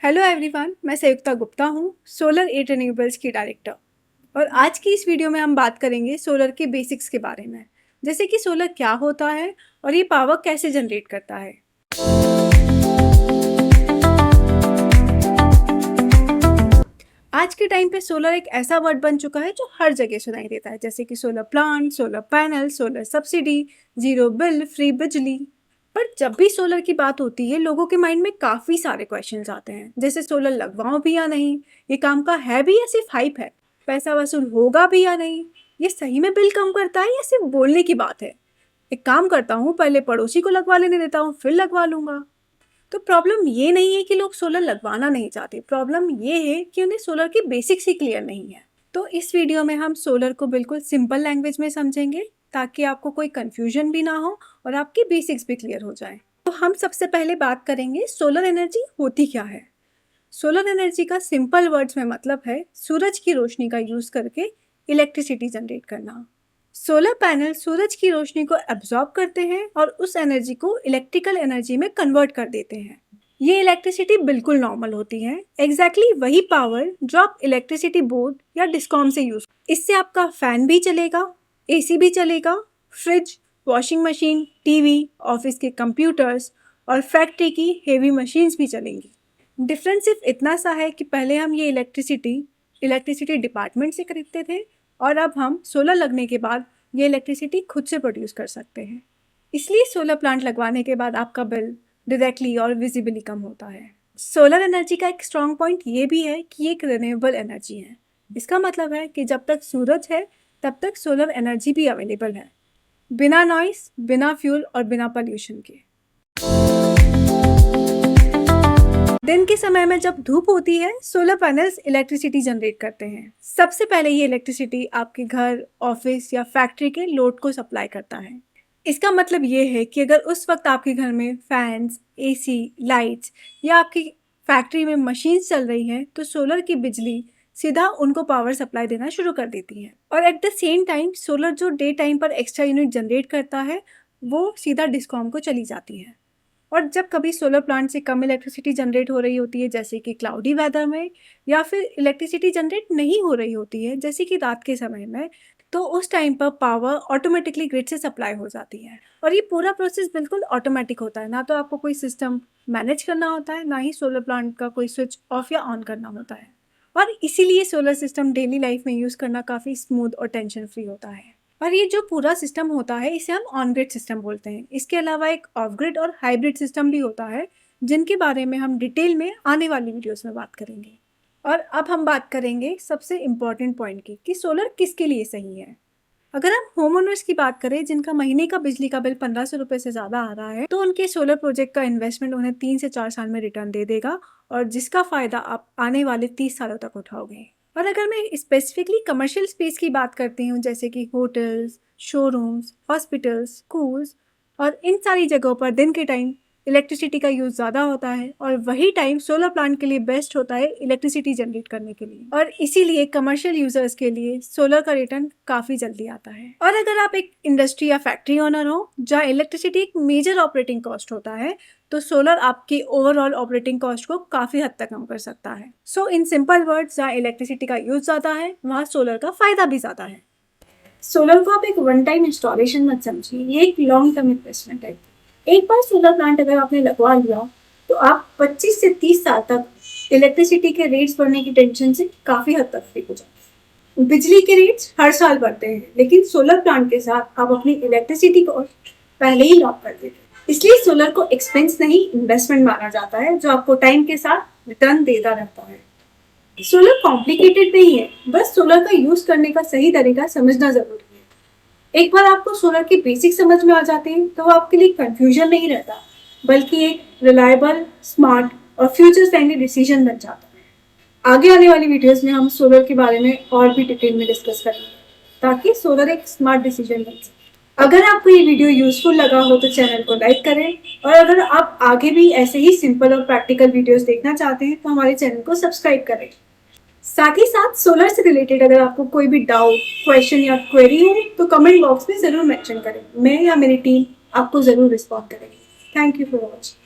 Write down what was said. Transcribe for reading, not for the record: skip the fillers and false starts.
Hello everyone, मैं संयुक्ता गुप्ता हूँ, solar 8 renewables की डायरेक्टर। और आज की इस वीडियो में हम बात करेंगे सोलर के बेसिक्स के बारे में, जैसे कि सोलर क्या होता है और ये पावर कैसे जनरेट करता है। आज के टाइम पे सोलर एक ऐसा वर्ड बन चुका है जो हर जगह सुनाई देता है, जैसे कि solar plant, solar panel, solar subsidy, zero bill, free बिजली। पर जब भी सोलर की बात होती है, लोगों के माइंड में काफ़ी सारे क्वेश्चंस आते हैं, जैसे सोलर लगवाऊं भी या नहीं, ये काम का है भी या सिर्फ हाइप है, पैसा वसूल होगा भी या नहीं, ये सही में बिल कम करता है या सिर्फ बोलने की बात है। एक काम करता हूँ, पहले पड़ोसी को लगवा लेने देता हूँ, फिर लगवा लूँगा। तो प्रॉब्लम ये नहीं है कि लोग सोलर लगवाना नहीं चाहते, प्रॉब्लम ये है कि उन्हें सोलर की बेसिक्स ही क्लियर नहीं है। तो इस वीडियो में हम सोलर को बिल्कुल सिंपल लैंग्वेज में समझेंगे, ताकि आपको कोई कंफ्यूजन भी ना हो और आपकी बेसिक्स भी क्लियर हो जाए। तो हम सबसे पहले बात करेंगे सोलर एनर्जी होती क्या है। सोलर एनर्जी का सिंपल वर्ड्स में मतलब है सूरज की रोशनी का यूज करके इलेक्ट्रिसिटी जनरेट करना। सोलर पैनल सूरज की रोशनी को एब्जॉर्ब करते हैं और उस एनर्जी को इलेक्ट्रिकल एनर्जी में कन्वर्ट कर देते हैं। ये इलेक्ट्रिसिटी बिल्कुल नॉर्मल होती है, एग्जैक्टली वही पावर जो आप इलेक्ट्रिसिटी बोर्ड या डिस्कॉम से यूज। इससे आपका फैन भी चलेगा, एसी भी चलेगा, fridge, washing machine, TV, office के कंप्यूटर्स और फैक्ट्री की हेवी मशीन्स भी चलेंगी। डिफरेंस सिर्फ इतना सा है कि पहले हम ये इलेक्ट्रिसिटी डिपार्टमेंट से खरीदते थे और अब हम सोलर लगने के बाद ये इलेक्ट्रिसिटी खुद से प्रोड्यूस कर सकते हैं। इसलिए सोलर प्लांट लगवाने के बाद आपका बिल डायरेक्टली और विजिबली कम होता है। सोलर एनर्जी का एक स्ट्रॉन्ग पॉइंट ये भी है कि ये एक रिन्यूएबल एनर्जी है। इसका मतलब है कि जब तक सूरज है तब तक सोलर एनर्जी भी अवेलेबल है, बिना नॉइस, बिना फ्यूल और बिना पोल्यूशन के। दिन के समय में जब धूप होती है, सोलर पैनल्स इलेक्ट्रिसिटी जनरेट करते हैं। सबसे पहले ये इलेक्ट्रिसिटी आपके घर, ऑफिस या फैक्ट्री के लोड को सप्लाई करता है। इसका मतलब ये है कि अगर उस वक्त आपके घर में फैंस, एसी, लाइट्स या आपकी फैक्ट्री में मशीन्स चल रही हैं, तो सोलर की बिजली सीधा उनको पावर सप्लाई देना शुरू कर देती है। और at the same time solar जो डे टाइम पर एक्स्ट्रा यूनिट जनरेट करता है, वो सीधा डिस्कॉम को चली जाती है। और जब कभी सोलर प्लांट से कम इलेक्ट्रिसिटी जनरेट हो रही होती है, जैसे कि क्लाउडी वेदर में, या फिर इलेक्ट्रिसिटी जनरेट नहीं हो रही होती है, जैसे कि रात के समय में, तो उस टाइम पर पावर ऑटोमेटिकली ग्रिड से सप्लाई हो जाती है। और ये पूरा प्रोसेस बिल्कुल ऑटोमेटिक होता है, ना तो आपको कोई सिस्टम मैनेज करना होता है, ना ही सोलर प्लांट का कोई स्विच ऑफ या ऑन करना होता है। और इसीलिए सोलर सिस्टम डेली लाइफ में यूज़ करना काफ़ी स्मूथ और टेंशन फ्री होता है। और ये जो पूरा सिस्टम होता है, इसे हम ऑन ग्रिड सिस्टम बोलते हैं। इसके अलावा एक ऑफ ग्रिड और हाइब्रिड सिस्टम भी होता है, जिनके बारे में हम डिटेल में आने वाली वीडियोस में बात करेंगे। और अब हम बात करेंगे सबसे इम्पॉर्टेंट पॉइंट की, कि सोलर किसके लिए सही है। अगर हम होम ओनर्स की बात करें, जिनका महीने का बिजली का बिल 1500 रुपये से ज़्यादा आ रहा है, तो उनके सोलर प्रोजेक्ट का इन्वेस्टमेंट उन्हें 3 से 4 साल में रिटर्न दे देगा, और जिसका फ़ायदा आप आने वाले 30 सालों तक उठाओगे। और अगर मैं स्पेसिफिकली कमर्शियल स्पेस की बात करती हूँ, जैसे कि होटल्स, शोरूम्स, हॉस्पिटल्स, स्कूल्स, और इन सारी जगहों पर दिन के टाइम इलेक्ट्रिसिटी का यूज़ ज़्यादा होता है, और वही टाइम सोलर प्लांट के लिए बेस्ट होता है इलेक्ट्रिसिटी जनरेट करने के लिए। और इसीलिए कमर्शियल यूजर्स के लिए सोलर का रिटर्न काफ़ी जल्दी आता है। और अगर आप एक इंडस्ट्री या फैक्ट्री ओनर हो, जहाँ इलेक्ट्रिसिटी एक मेजर ऑपरेटिंग कॉस्ट होता है, तो सोलर आपकी ओवरऑल ऑपरेटिंग कॉस्ट को काफ़ी हद तक कम कर सकता है। सो इन सिंपल वर्ड्स, जहाँ इलेक्ट्रिसिटी का यूज़ ज़्यादा है, वहाँ सोलर का फ़ायदा भी ज़्यादा है। सोलर को आप एक वन टाइम इंस्टॉलेशन मत समझिए, ये एक लॉन्ग टर्म इन्वेस्टमेंट है। एक बार सोलर प्लांट अगर आपने लगवा लिया, तो आप 25 से 30 साल तक इलेक्ट्रिसिटी के रेट्स बढ़ने की टेंशन से काफ़ी हद तक फ्री हो जाते हैं। बिजली के रेट्स हर साल बढ़ते हैं, लेकिन सोलर प्लांट के साथ आप अपनी इलेक्ट्रिसिटी को पहले ही लॉक कर देते हैं। इसलिए सोलर को एक्सपेंस नहीं, इन्वेस्टमेंट माना जाता है, जो आपको टाइम के साथ रिटर्न देता रहता है। सोलर कॉम्प्लिकेटेड नहीं है, बस सोलर का यूज करने का सही तरीका समझना जरूरी है। एक बार आपको सोलर के बेसिक समझ में आ जाते हैं, तो आपके लिए कंफ्यूजन नहीं रहता, बल्कि एक रिलायबल, स्मार्ट और फ्यूचर फ्रेंडली डिसीजन बन जाता है। आगे आने वाली वीडियोस में हम सोलर के बारे में और भी डिटेल में डिस्कस करेंगे, ताकि सोलर एक स्मार्ट डिसीजन बन सके। अगर आपको ये वीडियो यूजफुल लगा हो तो चैनल को लाइक करें, और अगर आप आगे भी ऐसे ही सिंपल और प्रैक्टिकल वीडियोस देखना चाहते हैं, तो हमारे चैनल को सब्सक्राइब करें। साथ ही साथ सोलर से रिलेटेड अगर आपको कोई भी डाउट, क्वेश्चन या क्वेरी हो, तो कमेंट बॉक्स में ज़रूर मेंशन करें। मैं या मेरी टीम आपको ज़रूर रिस्पॉन्ड करेंगे। Thank you for watching.